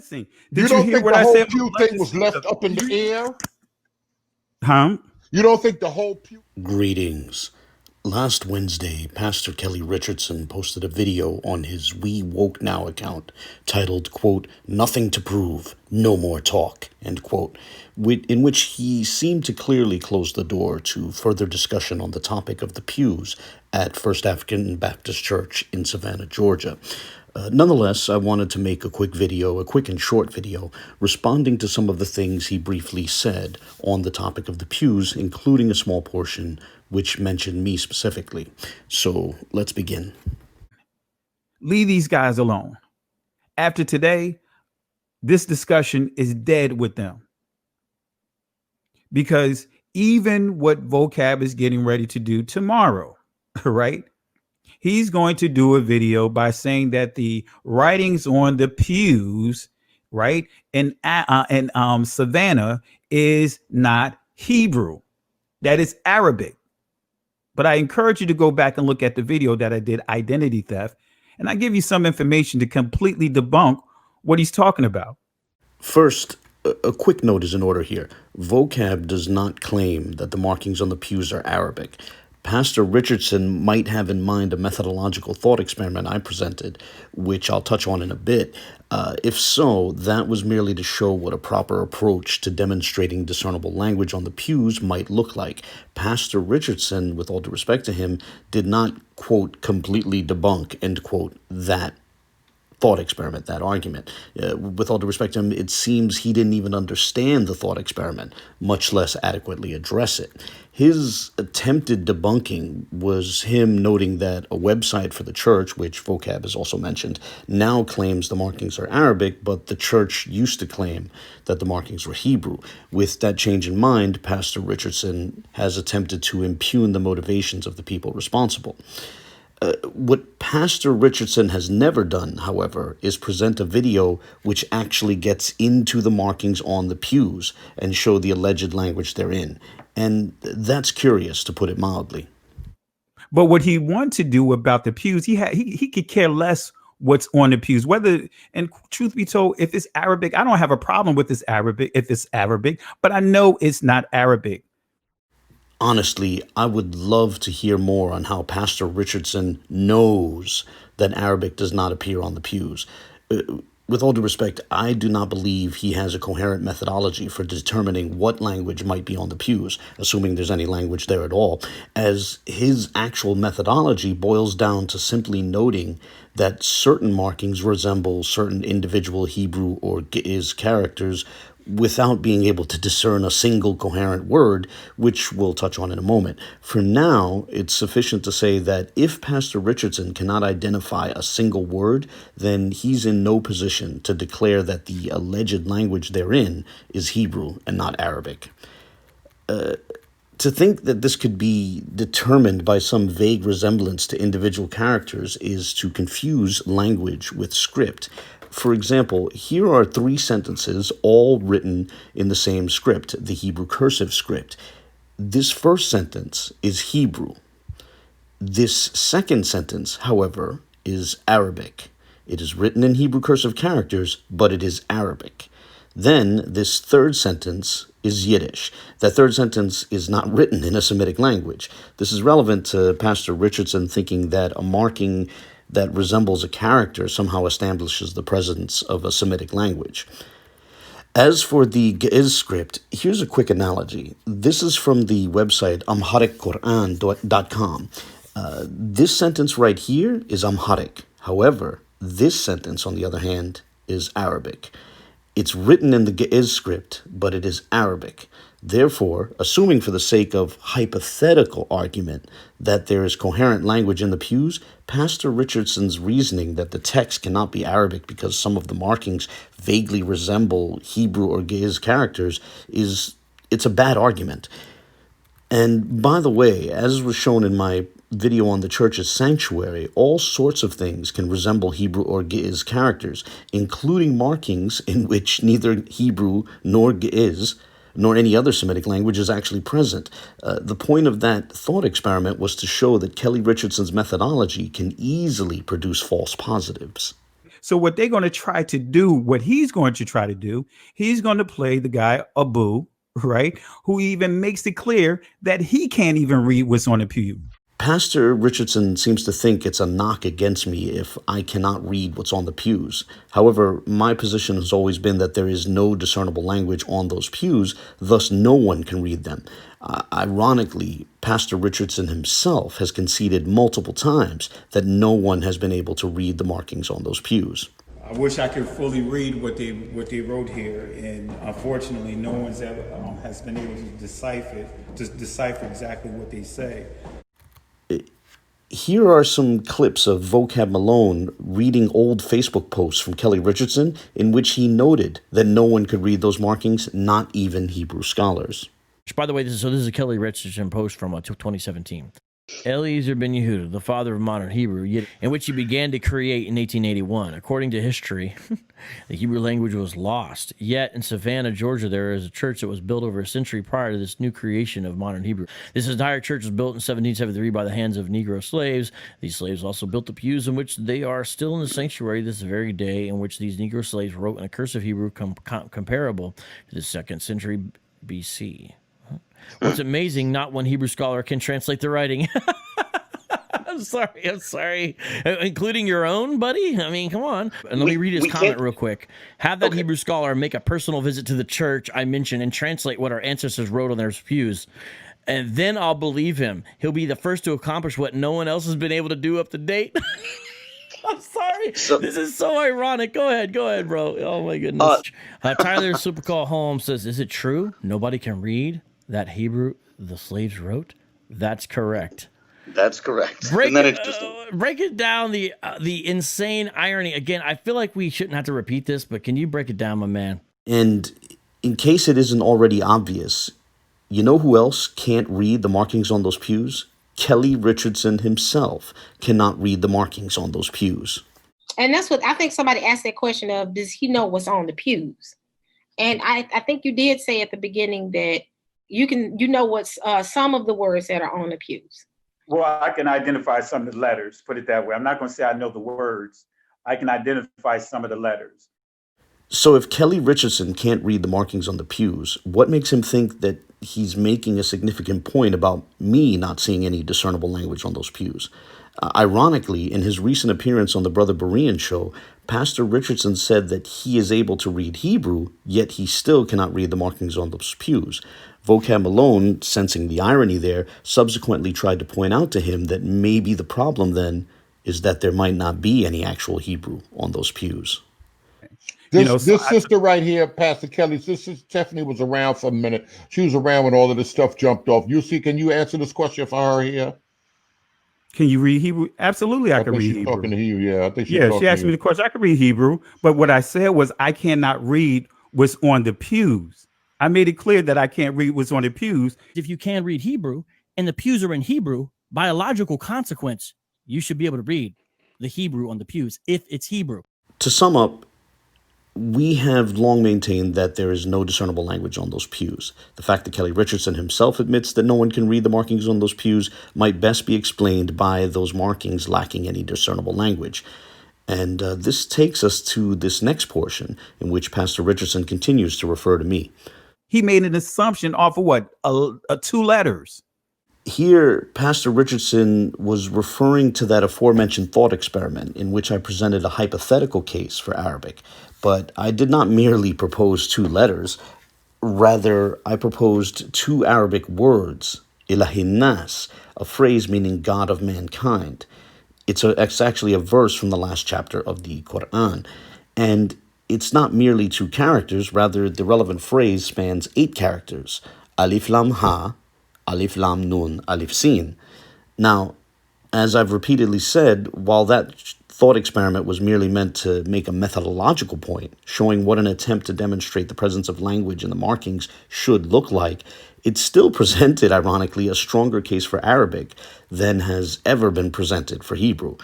missing? You Did you don't hear think what the I whole said? Pew thing was left up in the air? Huh? You don't think the whole Pew... Greetings. Last Wednesday, Pastor Kelly Richardson posted a video on his We Woke Now account titled, quote, "Nothing to prove, no more talk," end quote, in which he seemed to clearly close the door to further discussion on the topic of the pews at First African Baptist Church in Savannah, Georgia. Nonetheless, I wanted to make a quick and short video, responding to some of the things he briefly said on the topic of the pews, including a small portion which mentioned me specifically. So let's begin. Leave these guys alone. After today, this discussion is dead with them. Because even what vocab is getting ready to do tomorrow, right? He's going to do a video by saying that the writings on the pews, right, in Savannah is not Hebrew. That is Arabic. But I encourage you to go back and look at the video that I did, Identity Theft, and I give you some information to completely debunk what he's talking about. First, a quick note is in order here. Vocab does not claim that the markings on the pews are Arabic. Pastor Richardson might have in mind a methodological thought experiment I presented, which I'll touch on in a bit. If so, that was merely to show what a proper approach to demonstrating discernible language on the pews might look like. Pastor Richardson, with all due respect to him, did not, quote, completely debunk, end quote, that thought experiment, that argument. With all due respect to him, it seems he didn't even understand the thought experiment, much less adequately address it. His attempted debunking was him noting that a website for the church, which vocab is also mentioned, now claims the markings are Arabic, but the church used to claim that the markings were Hebrew. With that change in mind, Pastor Richardson has attempted to impugn the motivations of the people responsible. What Pastor Richardson has never done, however, is present a video which actually gets into the markings on the pews and show the alleged language therein. And that's curious, to put it mildly. But what he wanted to do about the pews, he could care less what's on the pews. Whether, and truth be told, if it's Arabic, I don't have a problem with this Arabic, if it's Arabic, but I know it's not Arabic. Honestly, I would love to hear more on how Pastor Richardson knows that Arabic does not appear on the pews. With all due respect, I do not believe he has a coherent methodology for determining what language might be on the pews, assuming there's any language there at all, as his actual methodology boils down to simply noting that certain markings resemble certain individual Hebrew or Ge'ez characters without being able to discern a single coherent word, which we'll touch on in a moment. For now, it's sufficient to say that if Pastor Richardson cannot identify a single word, then he's in no position to declare that the alleged language therein is Hebrew and not Arabic. To think that this could be determined by some vague resemblance to individual characters is to confuse language with script. For example, here are 3 sentences, all written in the same script, the Hebrew cursive script. This first sentence is Hebrew. This second sentence, however, is Arabic. It is written in Hebrew cursive characters, but it is Arabic. Then this third sentence is Yiddish. That third sentence is not written in a Semitic language. This is relevant to Pastor Richardson thinking that a marking that resembles a character somehow establishes the presence of a Semitic language. As for the Ge'ez script, here's a quick analogy. This is from the website amharicquran.com. This sentence right here is Amharic. However, this sentence, on the other hand, is Arabic. It's written in the Ge'ez script, but it is Arabic. Therefore, assuming for the sake of hypothetical argument that there is coherent language in the pews, Pastor Richardson's reasoning that the text cannot be Arabic because some of the markings vaguely resemble Hebrew or Ge'ez characters it's a bad argument. And by the way, as was shown in my video on the church's sanctuary, all sorts of things can resemble Hebrew or Ge'ez characters, including markings in which neither Hebrew nor Ge'ez nor any other Semitic language is actually present. The point of that thought experiment was to show that Kelly Richardson's methodology can easily produce false positives. So what they're going to try to do, what he's going to try to do, he's going to play the guy Abu, right? Who even makes it clear that he can't even read what's on the pew. Pastor Richardson seems to think it's a knock against me if I cannot read what's on the pews. However, my position has always been that there is no discernible language on those pews, thus no one can read them. Ironically, Pastor Richardson himself has conceded multiple times that no one has been able to read the markings on those pews. I wish I could fully read what they wrote here, and unfortunately, no one's ever has been able to decipher exactly what they say. Here are some clips of Vocab Malone reading old Facebook posts from Kelly Richardson in which he noted that no one could read those markings, not even Hebrew scholars. By the way, this is a Kelly Richardson post from 2017. Eliezer ben Yehuda, the father of modern Hebrew, in which he began to create in 1881. According to history, the Hebrew language was lost. Yet in Savannah, Georgia, there is a church that was built over a century prior to this new creation of modern Hebrew. This entire church was built in 1773 by the hands of Negro slaves. These slaves also built the pews in which they are still in the sanctuary this very day, in which these Negro slaves wrote in a cursive Hebrew comparable to the 2nd century BC. What's amazing, not one Hebrew scholar can translate the writing. I'm sorry. Including your own, buddy? I mean, come on. And let me read his comment real quick. Have that Hebrew scholar make a personal visit to the church I mentioned and translate what our ancestors wrote on their pews. And then I'll believe him. He'll be the first to accomplish what no one else has been able to do up to date. I'm sorry. This is so ironic. Go ahead, bro. Oh, my goodness. Tyler Supercall Holmes says, is it true nobody can read that Hebrew the slaves wrote? That's correct. That's correct. Break it down, the insane irony. Again, I feel like we shouldn't have to repeat this, but can you break it down, my man? And in case it isn't already obvious, you know who else can't read the markings on those pews? Kelly Richardson himself cannot read the markings on those pews. And that's what I think somebody asked that question of, does he know what's on the pews? And I think you did say at the beginning that you know what's some of the words that are on the pews. Well, I can identify some of the letters, put it that way. I'm not going to say I know the words. I can identify some of the letters. So if Kelly Richardson can't read the markings on the pews, what makes him think that he's making a significant point about me not seeing any discernible language on those pews? Ironically, in his recent appearance on the Brother Berean show, Pastor Richardson said that he is able to read Hebrew, yet he still cannot read the markings on those pews. Vocab Malone, sensing the irony there, subsequently tried to point out to him that maybe the problem then is that there might not be any actual Hebrew on those pews. This sister right here, Pastor Kelly, Sister Stephanie was around for a minute. She was around when all of this stuff jumped off. Can you answer this question for her here? Can you read Hebrew? Absolutely, I can read Hebrew. Talking to you, yeah. I think she asked me the question. I can read Hebrew, but what I said was I cannot read what's on the pews. I made it clear that I can't read what's on the pews. If you can read Hebrew and the pews are in Hebrew, by a logical consequence, you should be able to read the Hebrew on the pews if it's Hebrew. To sum up, we have long maintained that there is no discernible language on those pews. The fact that Kelly Richardson himself admits that no one can read the markings on those pews might best be explained by those markings lacking any discernible language. And this takes us to this next portion in which Pastor Richardson continues to refer to me. He made an assumption off of what? 2 letters. Here, Pastor Richardson was referring to that aforementioned thought experiment in which I presented a hypothetical case for Arabic. But I did not merely propose 2 letters. Rather, I proposed 2 Arabic words, ilahin nas, a phrase meaning God of mankind. It's actually a verse from the last chapter of the Quran. And it's not merely 2 characters. Rather, the relevant phrase spans 8 characters. Alif lam ha, alif lam nun, alif sin. Now, as I've repeatedly said, while that thought experiment was merely meant to make a methodological point, showing what an attempt to demonstrate the presence of language in the markings should look like, it still presented, ironically, a stronger case for Arabic than has ever been presented for Hebrew.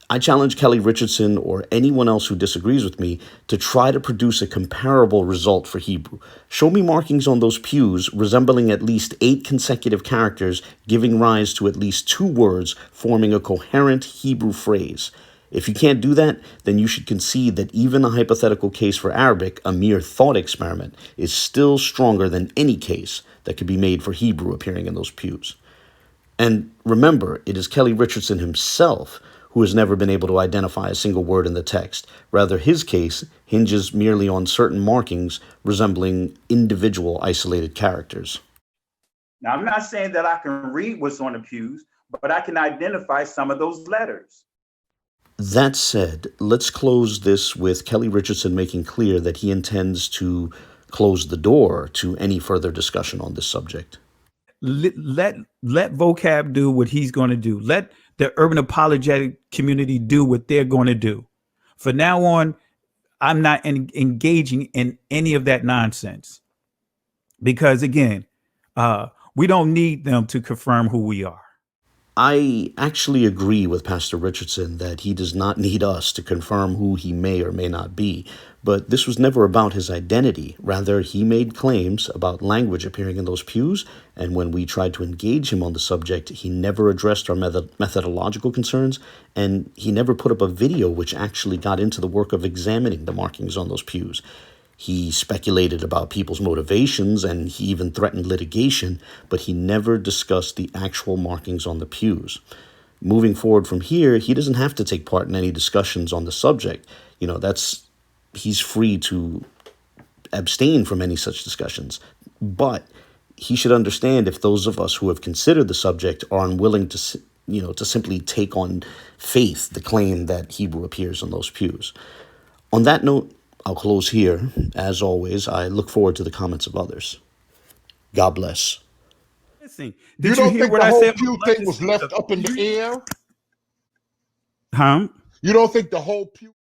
I challenge Kelly Richardson or anyone else who disagrees with me to try to produce a comparable result for Hebrew. Show me markings on those pews resembling at least 8 consecutive characters, giving rise to at least 2 words forming a coherent Hebrew phrase. If you can't do that, then you should concede that even a hypothetical case for Arabic, a mere thought experiment, is still stronger than any case that could be made for Hebrew appearing in those pews. And remember, it is Kelly Richardson himself who has never been able to identify a single word in the text. Rather, his case hinges merely on certain markings resembling individual isolated characters. Now, I'm not saying that I can read what's on the pews, but I can identify some of those letters. That said, let's close this with Kelly Richardson making clear that he intends to close the door to any further discussion on this subject. Let vocab do what he's going to do. Let the urban apologetic community do what they're going to do. From now on, I'm not engaging in any of that nonsense, because again, we don't need them to confirm who we are. I actually agree with Pastor Richardson that he does not need us to confirm who he may or may not be, but this was never about his identity. Rather, he made claims about language appearing in those pews, and when we tried to engage him on the subject, he never addressed our methodological concerns, and he never put up a video which actually got into the work of examining the markings on those pews. He speculated about people's motivations, and he even threatened litigation, but he never discussed the actual markings on the pews. Moving forward from here, he doesn't have to take part in any discussions on the subject. He's free to abstain from any such discussions. But he should understand if those of us who have considered the subject are unwilling to simply take on faith the claim that Hebrew appears on those pews. On that note, I'll close here. As always, I look forward to the comments of others. God bless. Listen, You don't think the whole pew thing was left up in the air? Huh? You don't think the whole pew